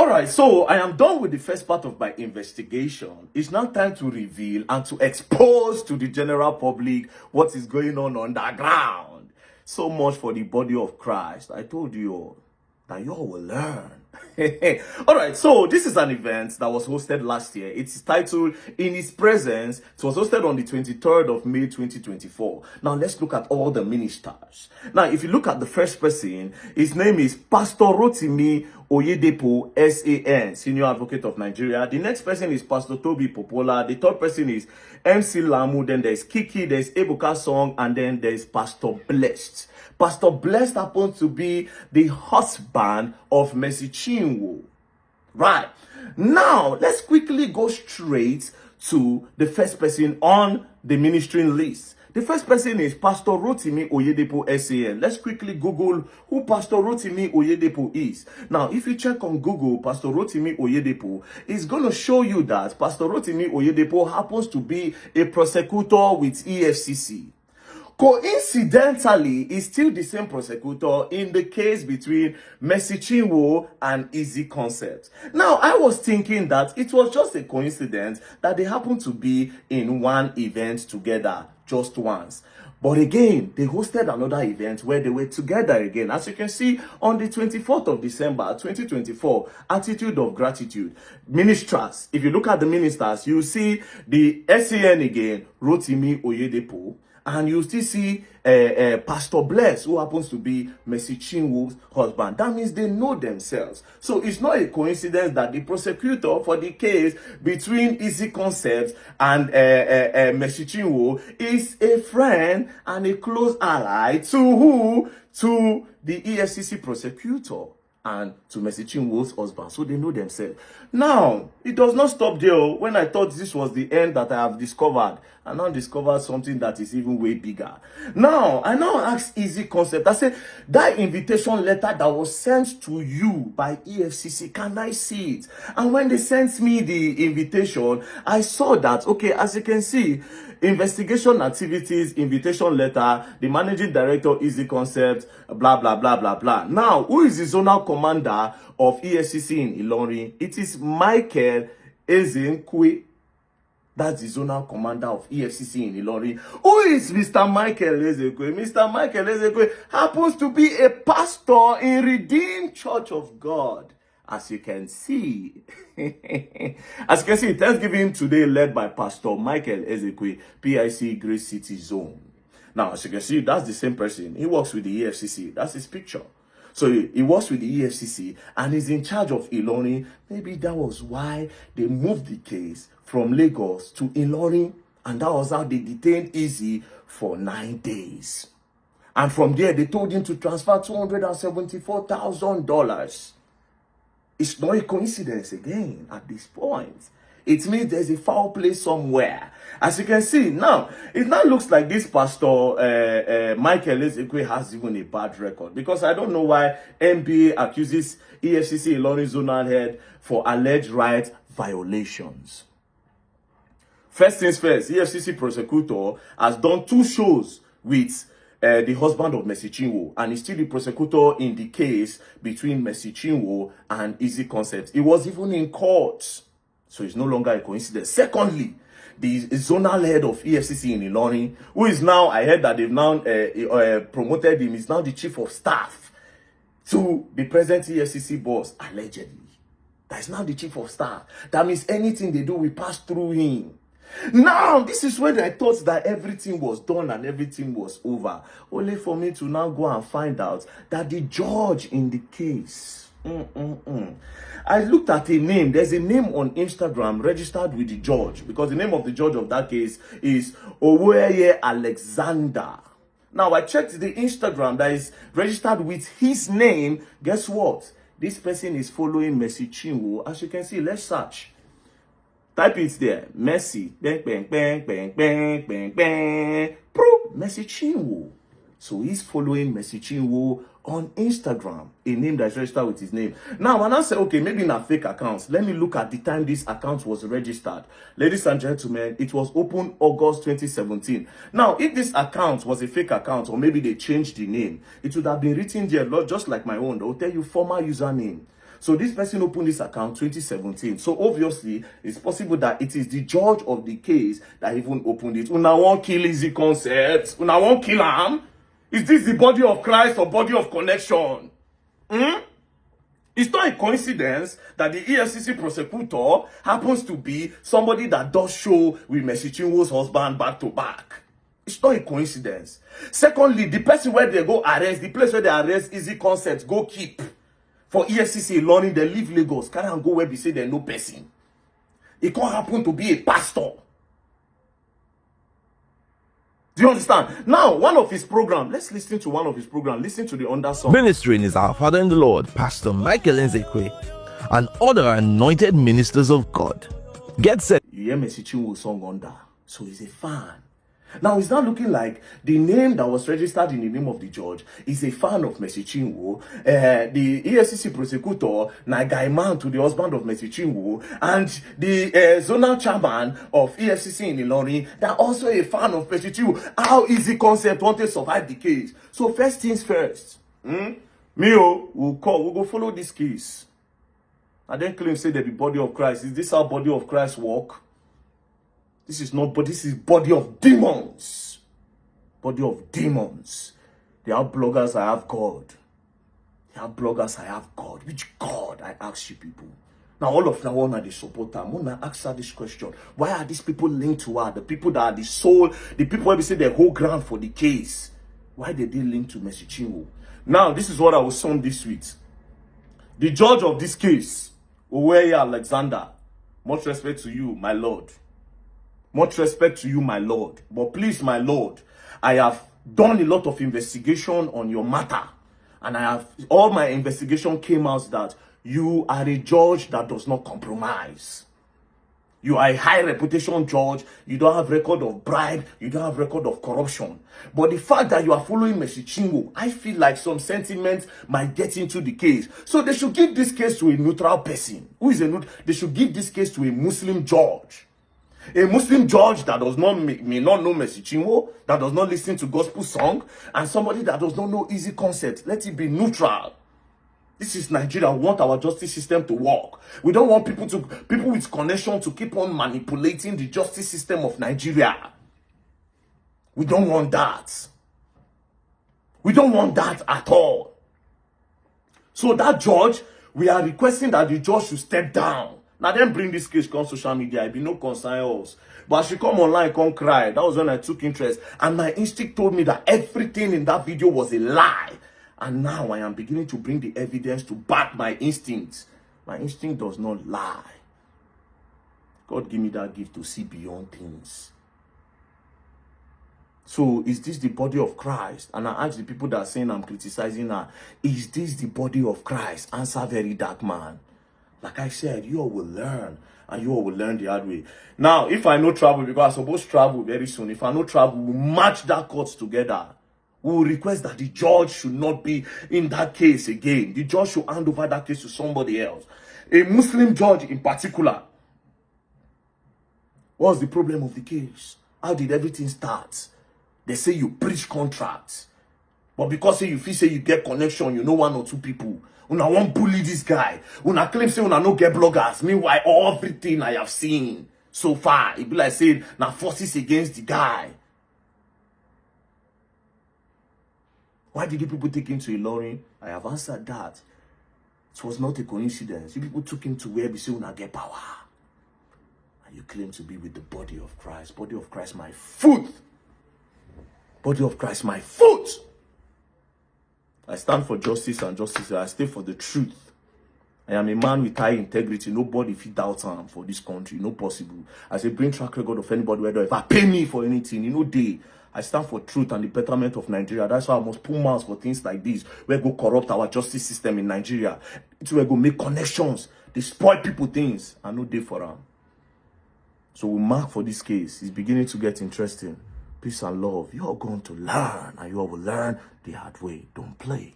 All right, so I am done with the first part of my investigation. It's now time to reveal and to expose to the general public what is going on underground. So much for the body of Christ. I told you all that you all will learn. All right, so this is an event that was hosted last year. It's titled In His Presence. It was hosted on the 23rd of May 2024. Now let's look at all the ministers. Now if you look at the first person, his name is Pastor Rotimi Oyedepo, SAN, Senior Advocate of Nigeria. The next person is Pastor Toby Popola. The third person is MC Lamu. Then there's Kiki, there's Ebuka Song, and then there's Pastor Blessed. Pastor Blessed happens to be the husband of Mercy Chinwo. Right. Now, let's quickly go straight to the first person on the ministering list. The first person is Pastor Rotimi Oyedepo, SAN. Let's quickly Google who Pastor Rotimi Oyedepo is. Now, if you check on Google, Pastor Rotimi Oyedepo is going to show you that Pastor Rotimi Oyedepo happens to be a prosecutor with EFCC. Coincidentally, is still the same prosecutor in the case between Mercy Chinwo and Ezze Concept. Now, I was thinking that it was just a coincidence that they happened to be in one event together just once. But again, they hosted another event where they were together again. As you can see, on the 24th of December, 2024, Attitude of Gratitude. Ministers, if you look at the ministers, you see the SAN again, Rotimi Oyedepo. And you still see Pastor Bless, who happens to be Mercy Chinwo's husband. That means they know themselves. So it's not a coincidence that the prosecutor for the case between Ezze Concept and Mercy Chinwo is a friend and a close ally to who? To the EFCC prosecutor and to Mercy Chinwo's husband. So they know themselves. Now, it does not stop there. When I thought this was the end that I have discovered, I now discovered something that is even way bigger. Now, I now asked Ezze Concept, I said, that invitation letter that was sent to you by EFCC, can I see it? And when they sent me the invitation, I saw that, okay, as you can see, investigation activities, invitation letter, the managing director, Ezze Concept, blah, blah, blah, blah, blah. Now, who is the zonal commander of EFCC in Ilorin? It is Michael Ezekwe. That's the zonal commander of EFCC in Ilorin. Who is Mr. Michael Ezekwe? Mr. Michael Ezekwe happens to be a pastor in Redeemed Church of God. As you can see, Thanksgiving today led by Pastor Michael Ezekwe, PIC Grace City Zone. Now, as you can see, that's the same person. He works with the EFCC. That's his picture. So he works with the EFCC and is in charge of Ilorin. Maybe that was why they moved the case from Lagos to Ilorin, and that was how they detained Ezze for 9 days. And from there, they told him to transfer $274,000. It's not a coincidence again at this point. It means there's a foul play somewhere. As you can see, now, it now looks like this Pastor Michael Ezekwe has even a bad record. Because I don't know why NBA accuses EFCC Ilorin Zonal Head for alleged right violations. First things first, EFCC prosecutor has done 2 shows with the husband of Mercy Chinwo, and is still the prosecutor in the case between Mercy Chinwo and Ezze Concept. It was even in court. So it's no longer a coincidence. Secondly, the zonal head of EFCC in Ilorin, who is now, I heard that they've now promoted him, is now the chief of staff to the present EFCC boss, allegedly. That is now the chief of staff. That means anything they do will pass through him. Now, this is when I thought that everything was done and everything was over. Only for me to now go and find out that the judge in the case, I looked at a name. There's a name on Instagram registered with the judge, because the name of the judge of that case is Oweye Alexander. Now, I checked the Instagram that is registered with his name. Guess what? This person is following Mercy Chinwo. As you can see, let's search. Type it there. Mercy. Bang, bang, bang, bang, bang, bang, bang. Mercy Chinwo. So he's following Mercy Chinwo on Instagram, a name that's registered with his name. Now, when I say, okay, maybe not fake accounts, let me look at the time this account was registered. Ladies and gentlemen, it was opened August 2017. Now, if this account was a fake account, or maybe they changed the name, it would have been written there, just like my own. They'll tell you former username. So this person opened this account 2017. So obviously, it's possible that it is the judge of the case that even opened it. Una won't kill easy concepts. Una won't kill him. Is this the body of Christ or body of connection? It's not a coincidence that the EFCC prosecutor happens to be somebody that does show with Mercy Chinwo's husband back to back. It's not a coincidence. Secondly, the person where they go arrest, the place where they arrest easy concepts, go keep. For EFCC learning, they leave Lagos, carry and go where they say they're no person. It can't happen to be a pastor. Do you understand? Now, one of his programs, let's listen to one of his programs. Listen to the under song. Ministering is our Father in the Lord, Pastor Michael Nzekwe, and other anointed ministers of God. Get set. You hear Mercy Chinwo song under, so he's a fan. Now, it's not looking like the name that was registered in the name of the judge is a fan of Mercy Chinwo. The EFCC prosecutor, Nagai Man to the husband of Mercy Chinwo, and the zonal chairman of EFCC in Ilorin, they're also a fan of Mercy Chinwo. How easy concept want to survive the case? So first things first. we'll go follow this case. I then claim say that the body of Christ. Is this how body of Christ work? This is not, but this is body of demons. Body of demons. They are bloggers, I have God. They are bloggers, I have God. Which God, I ask you people? Now, all of them want to support her. I want to ask her this question. Why are these people linked to her? The people that are the soul, the people where we say they hold ground for the case. Why did they link to Mercy Chinwo? Now, this is what I will sum this with. The judge of this case, Oweye Alexander, much respect to you, my Lord. Much respect to you, my Lord. But please, my Lord, I have done a lot of investigation on your matter. And all my investigation came out that you are a judge that does not compromise. You are a high reputation judge. You don't have record of bribe. You don't have record of corruption. But the fact that you are following Mercy Chinwo, I feel like some sentiments might get into the case. So they should give this case to a neutral person. Who is a neutral? They should give this case to a Muslim judge. A Muslim judge that does not may not know Mercy Chinwo, that does not listen to gospel song, and somebody that does not know easy concepts. Let it be neutral. This is Nigeria. We want our justice system to work. We don't want people with connection to keep on manipulating the justice system of Nigeria. We don't want that. We don't want that at all. So that judge, we are requesting that the judge should step down. Now then bring this case on social media. I be no concern us. But she come online, come cry. That was when I took interest. And my instinct told me that everything in that video was a lie. And now I am beginning to bring the evidence to back my instincts. My instinct does not lie. God give me that gift to see beyond things. So is this the body of Christ? And I ask the people that are saying I'm criticizing her, is this the body of Christ? Answer very dark man. Like I said, you all will learn. And you all will learn the hard way. Now, if I know travel, because I'm supposed to travel very soon. If I know travel, we'll match that court together. We will request that the judge should not be in that case again. The judge should hand over that case to somebody else. A Muslim judge in particular. What's the problem of the case? How did everything start? They say you breach contracts. But because you feel say you get connection, you know one or two people. Una won't bully this guy. Una claim say una no get bloggers. Meanwhile, everything I have seen so far, it be like saying now forces against the guy. Why did you people take him to Ilorin? I have answered that. It was not a coincidence. You people took him to where we say una get power. And you claim to be with the body of Christ. Body of Christ, my foot. Body of Christ, my foot. I stand for justice and justice. I stay for the truth. I am a man with high integrity. Nobody fit doubt him for this country. No possible. I say bring track record of anybody whether if I pay me for anything, day. I stand for truth and the betterment of Nigeria. That's why I must pull mouths for things like this. We go corrupt our justice system in Nigeria. It's where we go make connections. They spoil people things. I no day for them. So we mark for this case. It's beginning to get interesting. Peace and love. You are going to learn, and you all will learn the hard way. Don't play.